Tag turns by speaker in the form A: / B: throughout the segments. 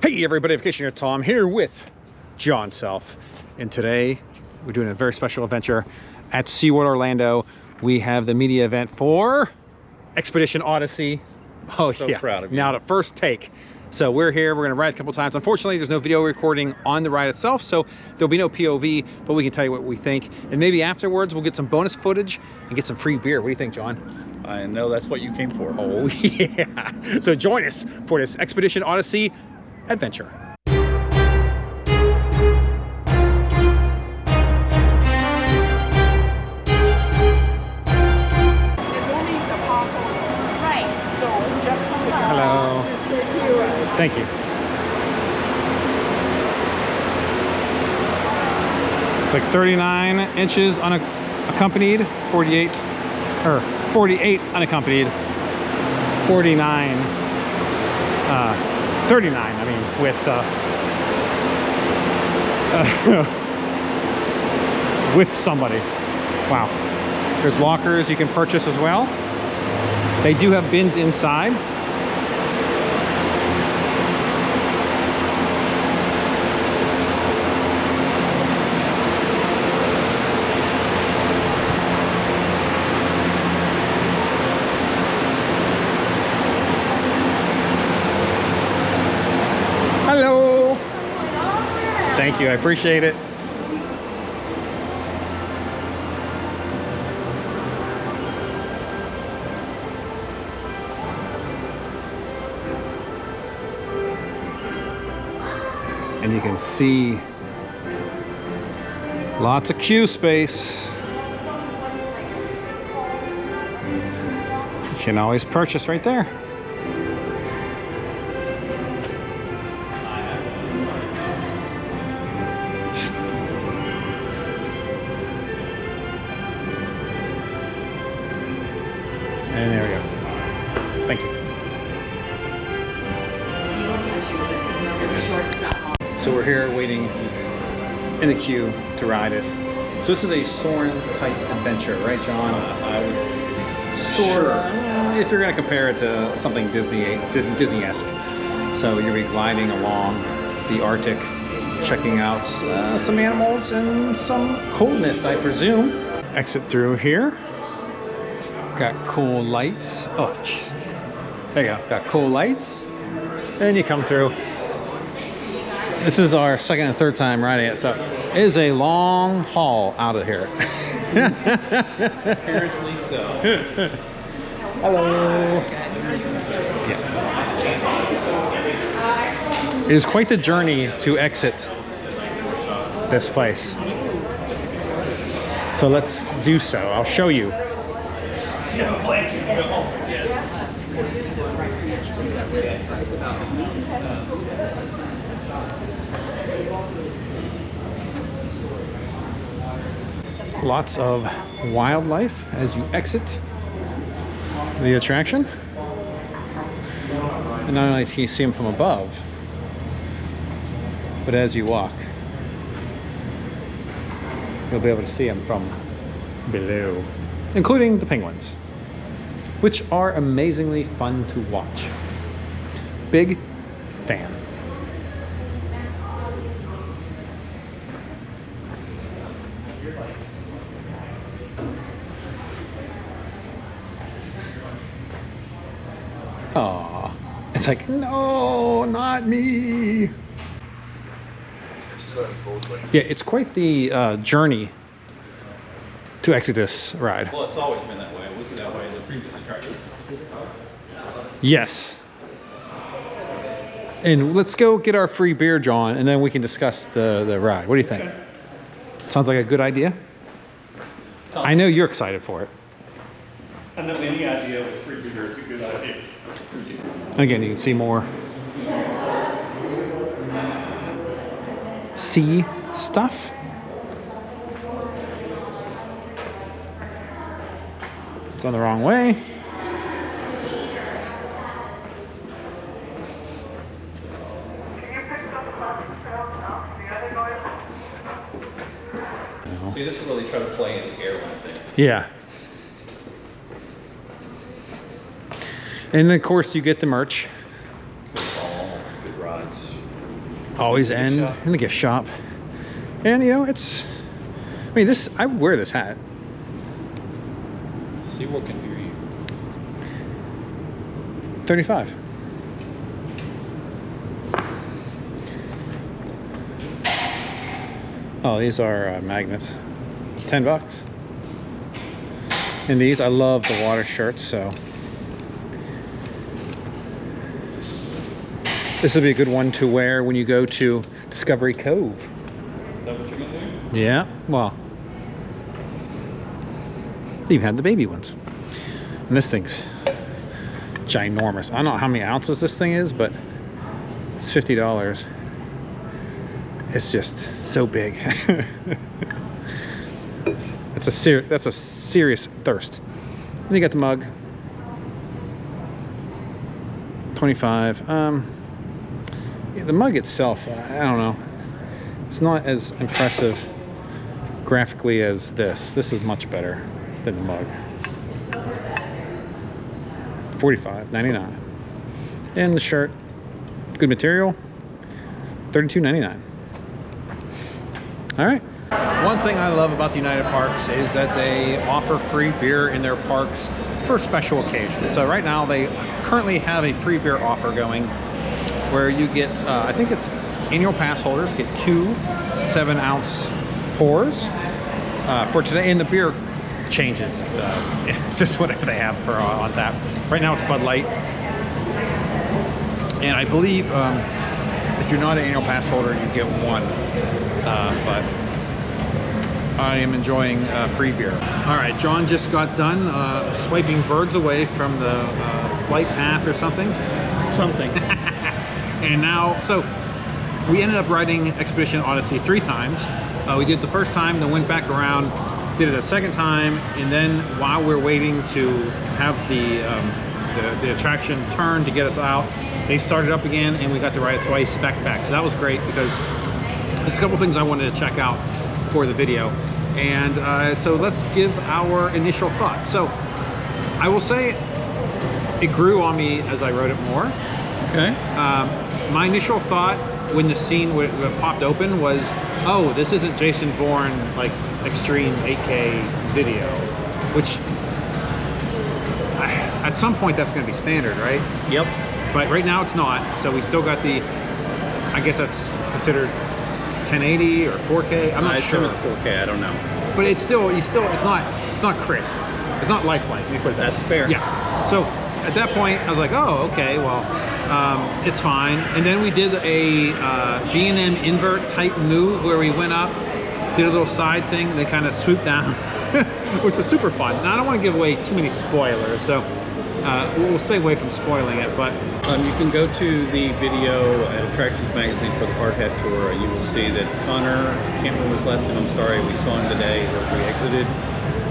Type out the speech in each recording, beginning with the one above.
A: Hey everybody, Vacationeers Tom here with John Self, and today we're doing a very special adventure at SeaWorld Orlando. We have the media event for Expedition Odyssey. Oh so yeah, proud of you. Now the first take. So we're here, we're gonna ride a couple times. Unfortunately, there's no video recording on the ride itself, so there'll be no POV, but we can tell you what we think. And maybe afterwards we'll get some bonus footage and get some free beer. What do you think, John?
B: I know that's what you came for.
A: Oh yeah. So join us for this Expedition Odyssey adventure.
C: It's only the parcel, right? So we just come with
A: Hello. Thank you. It's like 39 inches unaccompanied, 48 or 48 unaccompanied, 49 39, I mean, with with somebody. Wow. There's lockers you can purchase as well. They do have bins inside. Hello. Thank you, I appreciate it. And you can see lots of queue space. You can always purchase right there. And there we go. Thank you. So we're here waiting in the queue to ride it. So this is a Soarin' type adventure, right, John?
B: I would
A: Sure. If you're going to compare it to something Disney-esque. So you'll be gliding along the Arctic, checking out some animals and some coolness, I presume. Exit through here. Got cool lights. Oh, there you go. Got cool lights. And you come through. This is our second and third time riding it, so it is a long haul out of here.
B: apparently so.
A: Hello. Yeah. It is quite the journey to exit this place. So let's do so. I'll show you. Lots of wildlife as you exit the attraction. And not only can you see them from above, but as you walk, you'll be able to see them from below, including the penguins, which are amazingly fun to watch. Big fan. Aw, it's like, no, not me. Yeah, it's quite the journey to exit this ride.
B: Well, it's always been that way. It wasn't that way in the previous attraction.
A: Yes. And let's go get our free beer, John, and then we can discuss the ride. What do you think?
B: Okay.
A: Sounds like a good idea. I know you're excited for it.
B: I know any idea with free beer is a good idea for you.
A: Again, you can see more sea stuff. Going the wrong way.
B: See, this is where they try to play in the airline thing.
A: Yeah. And of course you get the merch.
B: Oh, good rides.
A: Always end in the gift shop. And you know, it's, I mean, this, I would wear this hat.
B: SeaWorld can hear you.
A: 35. Oh, these are magnets. $10. And these, I love the water shirts, so this would be a good one to wear when you go to Discovery Cove.
B: Is that what you're gonna do?
A: Yeah, well, they even had the baby ones. And this thing's ginormous. I don't know how many ounces this thing is, but it's $50. It's just so big. That's a serious thirst. And you got the mug. 25. Yeah, the mug itself, I don't know. It's not as impressive graphically as this. This is much better than the mug. $45.99. And the shirt, good material, $32.99. All right. One thing I love about the United Parks is that they offer free beer in their parks for special occasions. So right now they currently have a free beer offer going where you get, I think it's annual pass holders get 2 7-ounce pours for today, and the beer changes. It's just whatever they have for on tap. Right now it's Bud Light, and I believe if you're not an annual pass holder, you get 1. But I am enjoying free beer. All right, John just got done swiping birds away from the flight path or something. And now, so we ended up riding Expedition Odyssey 3 times. We did it the first time, then went back around, did it a second time, and then while we're waiting to have the attraction turn to get us out, they started up again, and we got to ride it twice back to back. So that was great because there's a couple things I wanted to check out for the video. And so let's give our initial thought. So I will say it grew on me as I rode it more.
B: Okay.
A: My initial thought when the scene popped open was, oh, this isn't Jason Bourne like extreme 8K video, which at some point that's going to be standard, right?
B: Yep.
A: But right now it's not. So we still got the, I guess that's considered 1080 or 4K. I'm not sure.
B: It's 4K. I don't know.
A: But it's still, it's not crisp. It's not lifelike. Let me put it that
B: That's
A: way.
B: fair.
A: Yeah. So at that point, I was like, oh, okay, well, it's fine. And then we did a B&M invert type move where we went up, did a little side thing, then kind of swooped down, which was super fun. Now I don't want to give away too many spoilers, so we'll stay away from spoiling it. But
B: you can go to the video at Attractions Magazine for the Hard Hat Tour. You will see that Connor, I can't remember his last name, I'm sorry, we saw him today as we exited.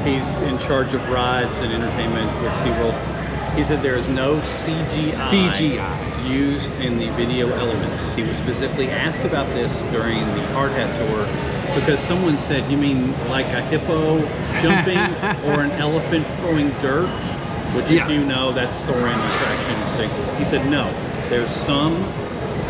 B: He's in charge of rides and entertainment with SeaWorld. He said there is no CGI used in the video elements. He was specifically asked about this during the Hard Hat Tour because someone said, you mean like a hippo jumping or an elephant throwing dirt? Which, if you know, that's Soarin' attraction. He said, no, there's some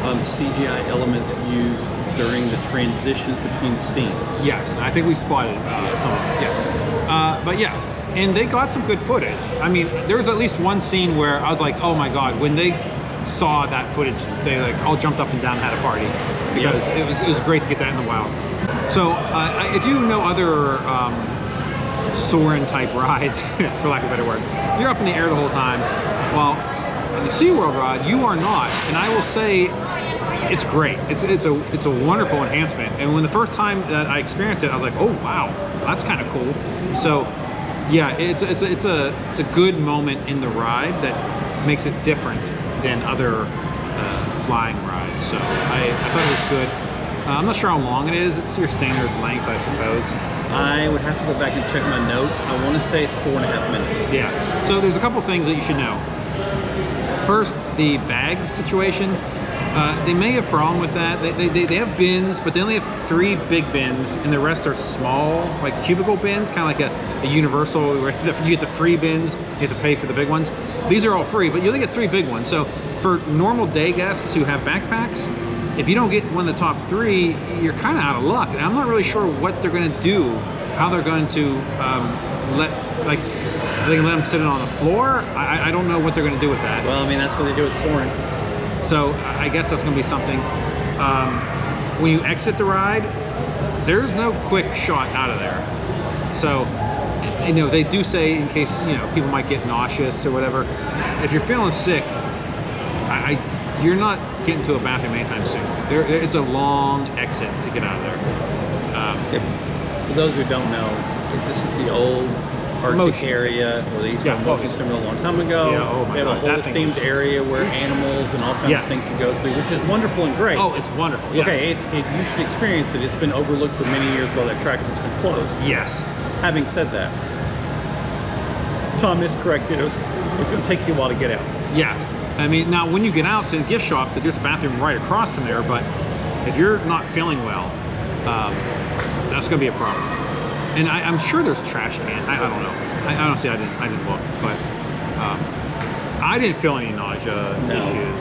B: CGI elements used during the transitions between scenes.
A: yes, I think we spotted some of it. Yeah. But yeah, and they got some good footage. I mean, there was at least one scene where I was like, oh my God, when they saw that footage, they like all jumped up and down and had a party because it was great to get that in the wild. So if you know other Soarin' type rides, for lack of a better word, you're up in the air the whole time. Well, the SeaWorld ride, you are not, and I will say it's great. It's a wonderful enhancement. And when the first time that I experienced it, I was like, oh wow, that's kind of cool. So yeah, it's a good moment in the ride that makes it different than other flying rides. So I thought it was good. I'm not sure how long it is. It's your standard length, I suppose.
B: I would have to go back and check my notes. I want to say it's 4.5 minutes.
A: Yeah. So there's a couple things that you should know. First, the bags situation. They may have a problem with that. They have bins, but they only have 3 big bins, and the rest are small, like cubicle bins, kind of like a universal, where you get the free bins, you have to pay for the big ones. These are all free, but you only get 3 big ones. So for normal day guests who have backpacks, if you don't get one of the top 3, you're kind of out of luck. And I'm not really sure what they're going to do, how they're going to are they gonna let them sit on the floor? I don't know what they're going to do with that.
B: Well, I mean, that's what they do at Soaring.
A: So I guess that's going to be something. When you exit the ride, there's no quick shot out of there. So, you know, they do say in case, you know, people might get nauseous or whatever, if you're feeling sick, you're not getting to a bathroom anytime soon. It's a long exit to get out of there.
B: For those who don't know, this is the old Arctic area where they used to have walking simulator a long time ago.
A: Yeah, oh my
B: they have
A: God,
B: a whole themed area where animals and all kinds of things to go through, which is wonderful and great.
A: Oh, it's wonderful. Yes.
B: Okay, you should experience it. It's been overlooked for many years while that attraction's been closed.
A: Yes.
B: Having said that, Tom is correct. It's going to take you a while to get out.
A: Yeah. I mean, now when you get out to the gift shop, there's a bathroom right across from there, but if you're not feeling well, that's going to be a problem. And I'm sure there's a trash can. I don't know. Honestly, I didn't look, but I didn't feel any nausea issues.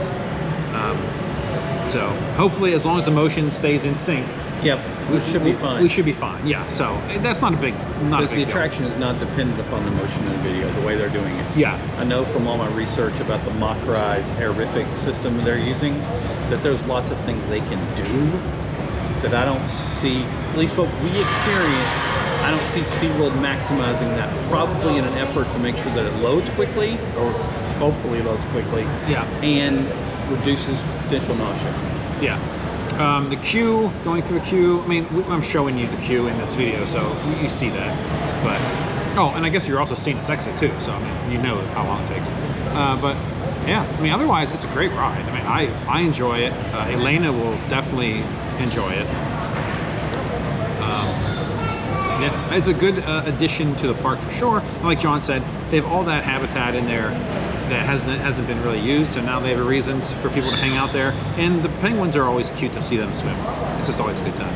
A: So hopefully, as long as the motion stays in sync,
B: yep, we should be fine.
A: We should be fine. Yeah. So that's not a big,
B: because the attraction is not dependent upon the motion in the video, the way they're doing it.
A: Yeah.
B: I know from all my research about the Mack Rides aerific system they're using that there's lots of things they can do that I don't see, at least what we experienced. I don't see SeaWorld maximizing that, probably in an effort to make sure that it loads quickly, or hopefully loads quickly, and reduces potential nausea.
A: Yeah. The queue, going through the queue, I mean, I'm showing you the queue in this video, so you see that. But, oh, and I guess you're also seeing this exit too, so I mean, you know how long it takes. But, yeah, I mean, otherwise, it's a great ride. I mean, I enjoy it. Elena will definitely enjoy it. Yeah, it's a good addition to the park for sure. Like John said, they have all that habitat in there that hasn't been really used, so now they have a reason for people to hang out there. And the penguins are always cute to see them swim. It's just always a good time.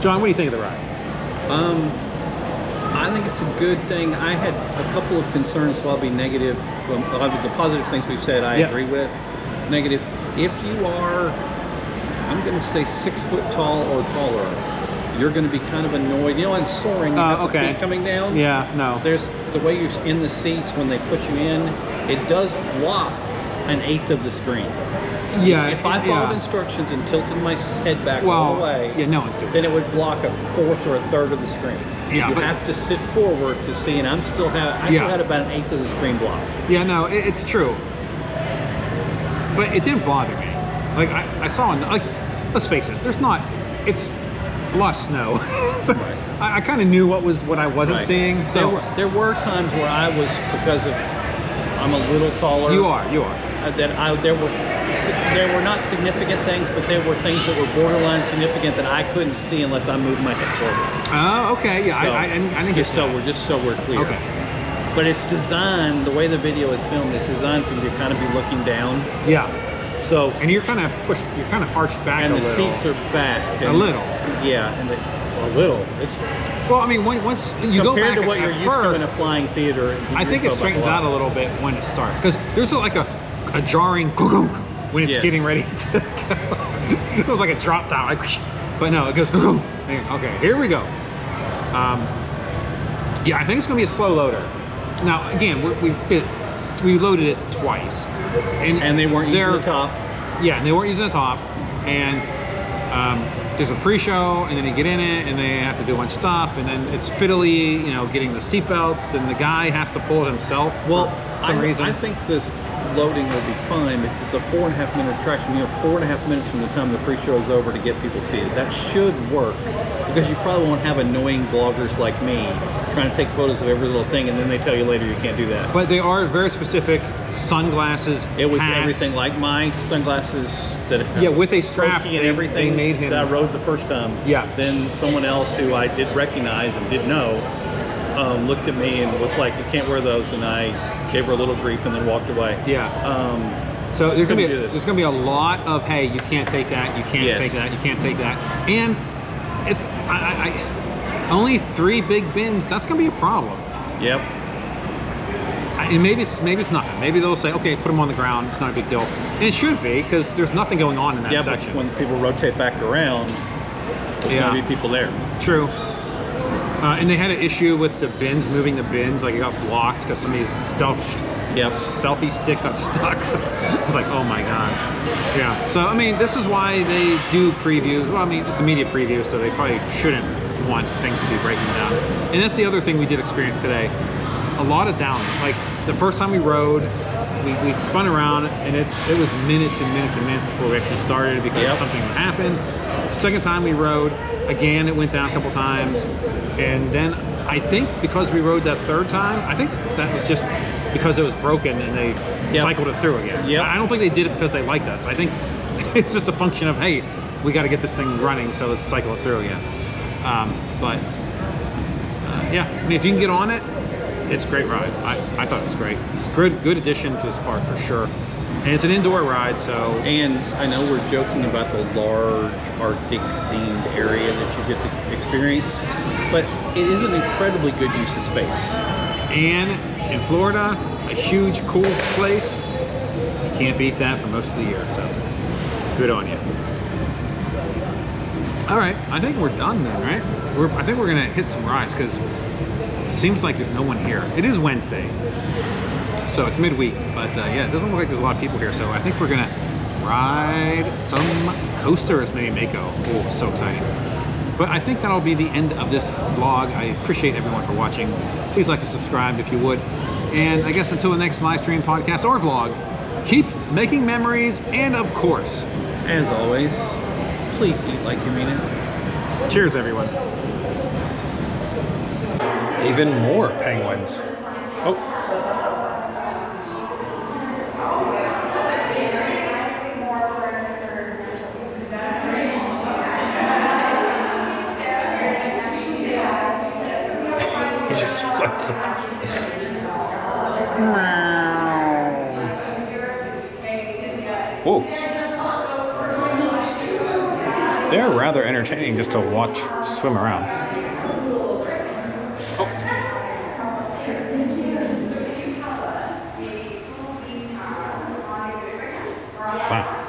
A: John, what do you think of the ride?
B: I think it's a good thing. I had a couple of concerns, so I'll be negative. A lot of the positive things we've said, I agree with. Negative, if you are, I'm going to say 6 foot tall or taller, you're going to be kind of annoyed. You know, in Soaring, you have the feet coming down.
A: Yeah, no.
B: There's the way you're in the seats when they put you in, it does block 1/8 of the screen.
A: Yeah.
B: If I followed instructions and tilted my head back all the way, then it would block 1/4 or 1/3 of the screen.
A: Yeah,
B: you have to sit forward to see, and I still had about 1/8 of the screen blocked.
A: Yeah, no, it's true. But it didn't bother me. Like I saw, like, let's face it, it's a lot of snow. So I kind of knew what I wasn't seeing. So
B: there were times where I was, because of I'm a little taller.
A: You are.
B: There were not significant things, but there were things that were borderline significant that I couldn't see unless I moved my head forward.
A: Oh, okay. Yeah,
B: so,
A: I didn't get that.
B: Just so we're clear.
A: Okay.
B: But it's designed, the way the video is filmed, it's designed for you to kind of be looking down.
A: Yeah.
B: So,
A: and you're kind of arched back a little.
B: And the seats are back.
A: A little.
B: Yeah, a little. It's,
A: well, I mean, once you go back
B: compared to what you're used to in a flying theater,
A: I think it straightens out a little bit when it starts, because there's like a jarring when it's getting ready to go. So it's like a drop down, like, but no, it goes. Okay, here we go. Yeah, I think it's gonna be a slow loader. Now, again, we loaded it twice, and
B: they weren't using the top.
A: Yeah, and they weren't using the top, and there's a pre-show, and then you get in it, and they have to do a bunch of stuff, and then it's fiddly, you know, getting the seatbelts, and the guy has to pull it himself. Well, for some reason.
B: I think the loading will be fine. It's a 4.5 minute attraction. You have 4.5 minutes from the time the pre-show is over to get people seated. That should work, because you probably won't have annoying bloggers like me trying to take photos of every little thing, and then they tell you later you can't do that.
A: But they are very specific sunglasses.
B: It was
A: hats.
B: everything, like my sunglasses that
A: with a strap
B: and everything
A: they made him,
B: that I rode the first time.
A: Yeah.
B: Then someone else who I did recognize and did know looked at me and was like, "You can't wear those," and I gave her a little grief and then walked away.
A: Yeah. So there's
B: Couldn't do this.
A: gonna be a lot of, hey, you can't take that, you can't take that, you can't take that, and it's only 3 big bins. That's gonna be a problem.
B: Yep.
A: And maybe it's nothing. Maybe they'll say, okay, put them on the ground. It's not a big deal, and it should be because there's nothing going on in that section.
B: But when people rotate back around, there's gonna be people there.
A: True. And they had an issue with the bins, moving the bins, like it got blocked because somebody's selfie stick got stuck. I was like, oh my god. Yeah. So I mean, this is why they do previews. Well, I mean, it's a media preview, so they probably shouldn't want things to be breaking down. And that's the other thing we did experience today. A lot of down. Like the first time we rode, we spun around, and it was minutes and minutes and minutes before we actually started because something would happen. Second time we rode, again, it went down a couple times. And then I think because we rode that third time, I think that was just because it was broken and they cycled it through again. I don't think they did it because they liked us. I think it's just a function of, hey, we got to get this thing running, so let's cycle it through again. Yeah, I mean, if you can get on it, it's a great ride. I thought it was great. Good addition to this park for sure. And it's an indoor ride, so...
B: And I know we're joking about the large Arctic themed area that you get to experience, but it is an incredibly good use of space.
A: And in Florida, a huge, cool place. You can't beat that for most of the year, so good on you. All right, I think we're done then, right? I think we're gonna hit some rides because it seems like there's no one here. It is Wednesday, so it's midweek, but yeah, it doesn't look like there's a lot of people here, so I think we're gonna ride some coasters, maybe Mako. Oh, so exciting. But I think that'll be the end of this vlog. I appreciate everyone for watching. Please like and subscribe if you would. And I guess until the next live stream, podcast, or vlog, keep making memories, and of course,
B: as always, please eat like you mean it.
A: Cheers, everyone. Even more penguins. Oh. He just floats up. Whoa. They're rather entertaining just to watch swim around. Oh. Wow.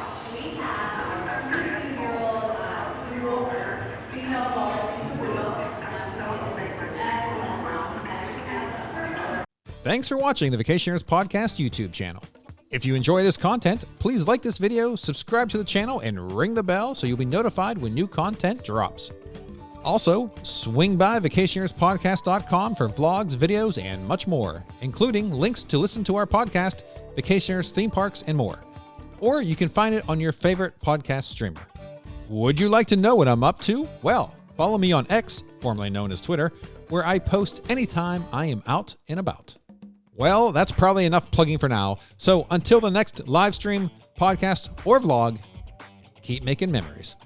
A: Thanks for watching the Vacationeers Podcast YouTube channel. If you enjoy this content, please like this video, subscribe to the channel, and ring the bell so you'll be notified when new content drops. Also, swing by vacationerspodcast.com for vlogs, videos, and much more, including links to listen to our podcast, Vacationeers, Theme Parks, and more. Or you can find it on your favorite podcast streamer. Would you like to know what I'm up to? Well, follow me on X, formerly known as Twitter, where I post anytime I am out and about. Well, that's probably enough plugging for now. So until the next live stream, podcast, or vlog, keep making memories.